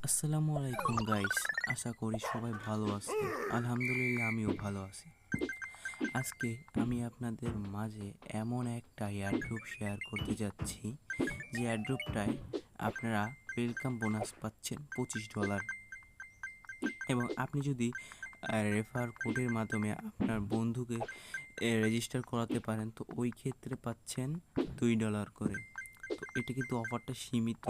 আসসালামু আলাইকুম গাইস, আশা করি সবাই ভালো আছে। আলহামদুলিল্লাহ আমিও ভালো আছি। আজকে আমি আপনাদের মাঝে এমন একটা এয়ারড্রপ শেয়ার করতে যাচ্ছি যে এয়ারড্রপটায় আপনারা ওয়েলকাম বোনাস পাচ্ছেন $25 এবং আপনি যদি রেফার কোডের মাধ্যমে আপনার বন্ধুকে রেজিস্টার করাতে পারেন তো ওই ক্ষেত্রে পাচ্ছেন $2 করে। তো এটা কিন্তু অফারটা সীমিত।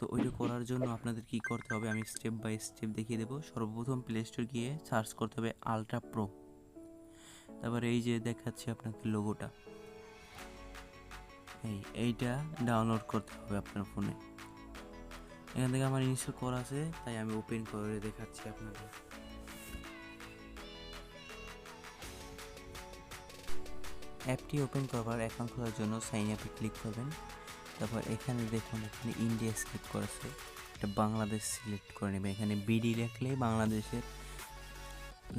তো ওইটা করার জন্য আপনাদের কি করতে হবে আমি স্টেপ বাই স্টেপ দেখিয়ে দেবো। সর্বপ্রথম প্লে স্টোর গিয়ে সার্চ করতে হবে আলট্রা প্রো। তারপরে এই যে দেখাচ্ছি আপনাদের লোগোটা, এইটা ডাউনলোড করতে হবে আপনার ফোনে। এখান থেকে আমার ইনস্টল করা আছে, তাই আমি ওপেন করে দেখাচ্ছি আপনাদের। অ্যাপটি ওপেন করবার অ্যাকাউন্ট খোলার জন্য সাইন আপে ক্লিক করবেন। তারপর এখানে দেখুন, এখানে ইন্ডিয়া সিলেক্ট করা আছে, এটা বাংলাদেশ সিলেক্ট করে নেবে। এখানে বিডি লিখলেই বাংলাদেশের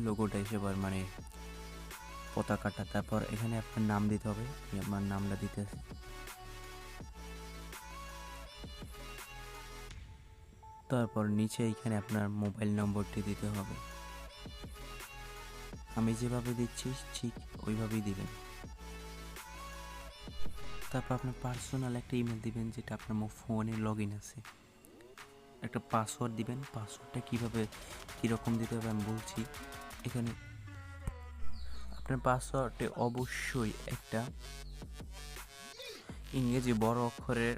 লোগোটা এসে মানে পতাকাটা। তারপর এখানে আপনার নাম দিতে হবে, আমার নামটা দিতে আছে। তারপর নিচে এখানে আপনার মোবাইল নম্বরটি দিতে হবে। আমি যেভাবে দিচ্ছি ঠিক ওইভাবেই দিবেন। তারপর আপনার পার্সোনাল একটা ইমেল দিবেন, যেটা আপনার ফোনে লগ ইন আছে। একটা পাসওয়ার্ড দিবেন। পাসওয়ার্ডটা কীরকম দিতে হবে আমি বলছি। এখানে আপনার পাসওয়ার্ডে অবশ্যই একটা ইংরেজি বড় অক্ষরের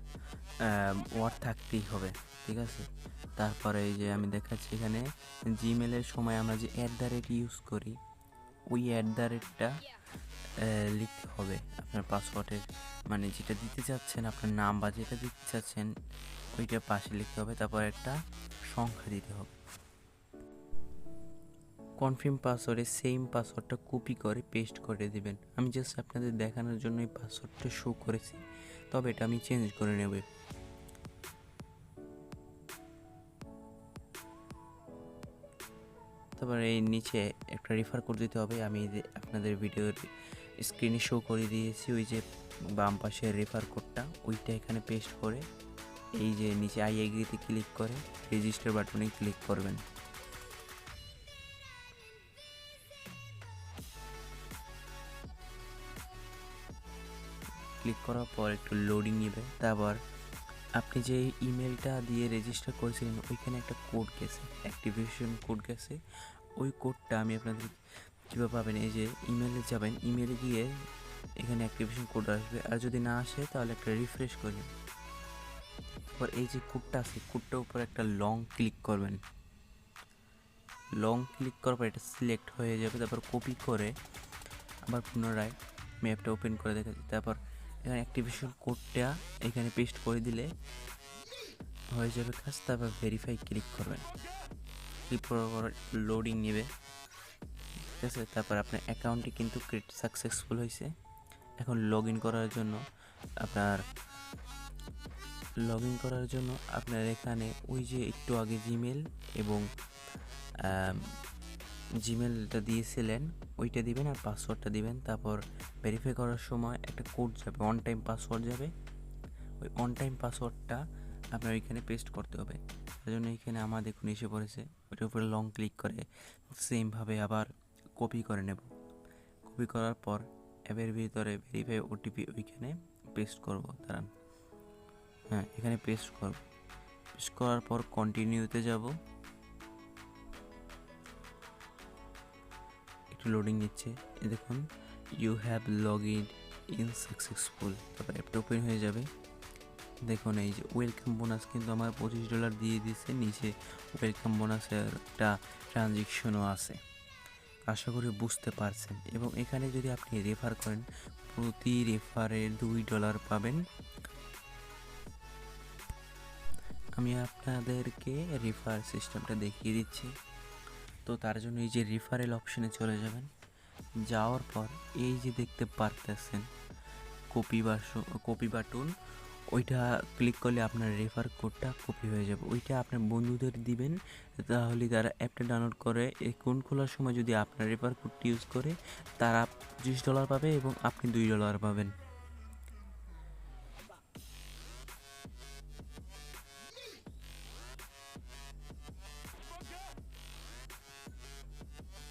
ওয়ার্ড থাকতেই হবে, ঠিক আছে। তারপরে এই যে আমি দেখাচ্ছি এখানে জিমেলের সময় আমরা যে ইউজ করি, ওই টা লিখতে হবে আপনার পাসওয়ার্ডের, মানে যেটা দিতে চাচ্ছেন আপনার নাম বা যেটা দিতে চাচ্ছেন ওইটা পাশে লিখতে হবে। তারপর একটা সংখ্যা দিতে হবে। কনফার্ম পাসওয়ার্ডে সেম পাসওয়ার্ডটা কপি করে পেস্ট করে দিবেন। আমি জাস্ট আপনাদের দেখানোর জন্য এই পাসওয়ার্ডটা শো করেছি, তবে এটা আমি চেঞ্জ করে নেব। তারপর এই নিচে একটা রেফার কোড দিতে হবে। আমি আপনাদের ভিডিওর স্ক্রিনে শো করে দিয়েছি, ওই যে বাম পাশের রেফার কোডটা, ওইটা এখানে পেস্ট করে এই যে নিচে আই এগ্রিতে ক্লিক করে রেজিস্টার বাটনে ক্লিক করবেন। ক্লিক করার পর একটু লোডিং নেবে। তারপর আপনি যে ইমেলটা দিয়ে রেজিস্টার করেছিলেন ওইখানে একটা কোড গেছে, অ্যাক্টিভেশন কোড গেছে। ওই কোডটা আমি আপনাদের কীভাবে পাবেন, এই যে ইমেলে যাবেন, ইমেলে গিয়ে এখানে অ্যাক্টিভেশন কোড আসবে, আর যদি না আসে তাহলে একটা রিফ্রেশ করবেন। তারপর এই যে কোডটা আছে, কোডটার উপর একটা লং ক্লিক করবেন। লং ক্লিক করার পর এটা সিলেক্ট হয়ে যাবে। তারপর কপি করে আবার পুনরায় ম্যাপটা ওপেন করে দেখাচ্ছি। তারপর এখানে অ্যাক্টিভেশন কোডটা এখানে পেস্ট করে দিলে হয়ে যাবে কাজ। তারপর ভেরিফাই ক্লিক করবেন। ক্লিক করার পর লোডিং নেবে, ঠিক আছে। তারপর আপনার অ্যাকাউন্টটি কিন্তু ক্রিয়েট সাকসেসফুল হয়েছে। এখন লগ ইন করার জন্য আপনার এখানে ওই যে একটু আগে জিমেল এবং জিমেলটা দিয়েছিলেন ওইটা দিবেন আর পাসওয়ার্ডটা দিবেন। তারপর ভেরিফাই করার সময় একটা কোড যাবে, অন টাইম পাসওয়ার্ড যাবে। ওই অন টাইম পাসওয়ার্ডটা আপনার ওইখানে পেস্ট করতে হবে। তার জন্য এখানে আমার দেখুন এসে পড়েছে, ওইটার উপরে লং ক্লিক করে সেমভাবে আবার কপি করে নেব। কপি করার পর অ্যাপের ভিতরে ভেরিফাই ওটিপি ওইখানে পেস্ট করব। দাঁড়ান, হ্যাঁ এখানে পেস্ট করব। পেস্ট করার পর কন্টিনিউতে যাব। একটু লোডিং নিচ্ছে, দেখুন you have log in successful. তারপর অ্যাপটা ওপেন হয়ে যাবে। দেখুন এই যে ওয়েলকাম বোনাস কিন্তু আমার $25 দিয়ে দিয়েছে। নিচে ওয়েলকাম বোনাসের একটা ট্রানজেকশনও আছে। আশা করি বুঝতে পারছেন। এবং এখানে যদি আপনি রেফার করেন প্রতি রেফারে $2 পাবেন। আমি আপনাদেরকে রেফার সিস্টেমটা দেখিয়ে দিচ্ছি। তো তার জন্য এই যে রেফারেল অপশনে চলে যাবেন। যাওয়ার পর এই যে দেখতে পারতেছেন কপি বাটন, ওইটা ক্লিক করলে আপনার রেফার কোডটা কপি হয়ে যাবে। ওইটা আপনার বন্ধুদের দিবেন, তাহলে তারা অ্যাপটা ডাউনলোড করে অ্যাকাউন্ট খোলার সময় যদি আপনার রেফার কোডটি ইউজ করে তারা $25 পাবে এবং আপনি $2 পাবেন।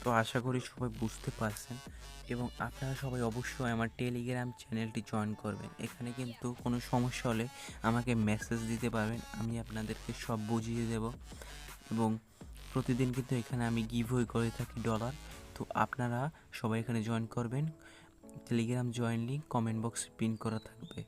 তো আশা করি সবাই বুঝতে পারছেন এবং আপনারা সবাই অবশ্যই আমার টেলিগ্রাম চ্যানেলটি জয়েন করবেন। এখানে কিন্তু কোনো সমস্যা হলে আমাকে মেসেজ দিতে পারবেন, আমি আপনাদেরকে সব বুঝিয়ে দেব এবং প্রতিদিন কিন্তু এখানে আমি গিভওয়ে করে থাকি ডলার। তো আপনারা সবাই এখানে জয়েন করবেন। টেলিগ্রাম জয়েন লিঙ্ক কমেন্ট বক্সে পিন করা থাকবে।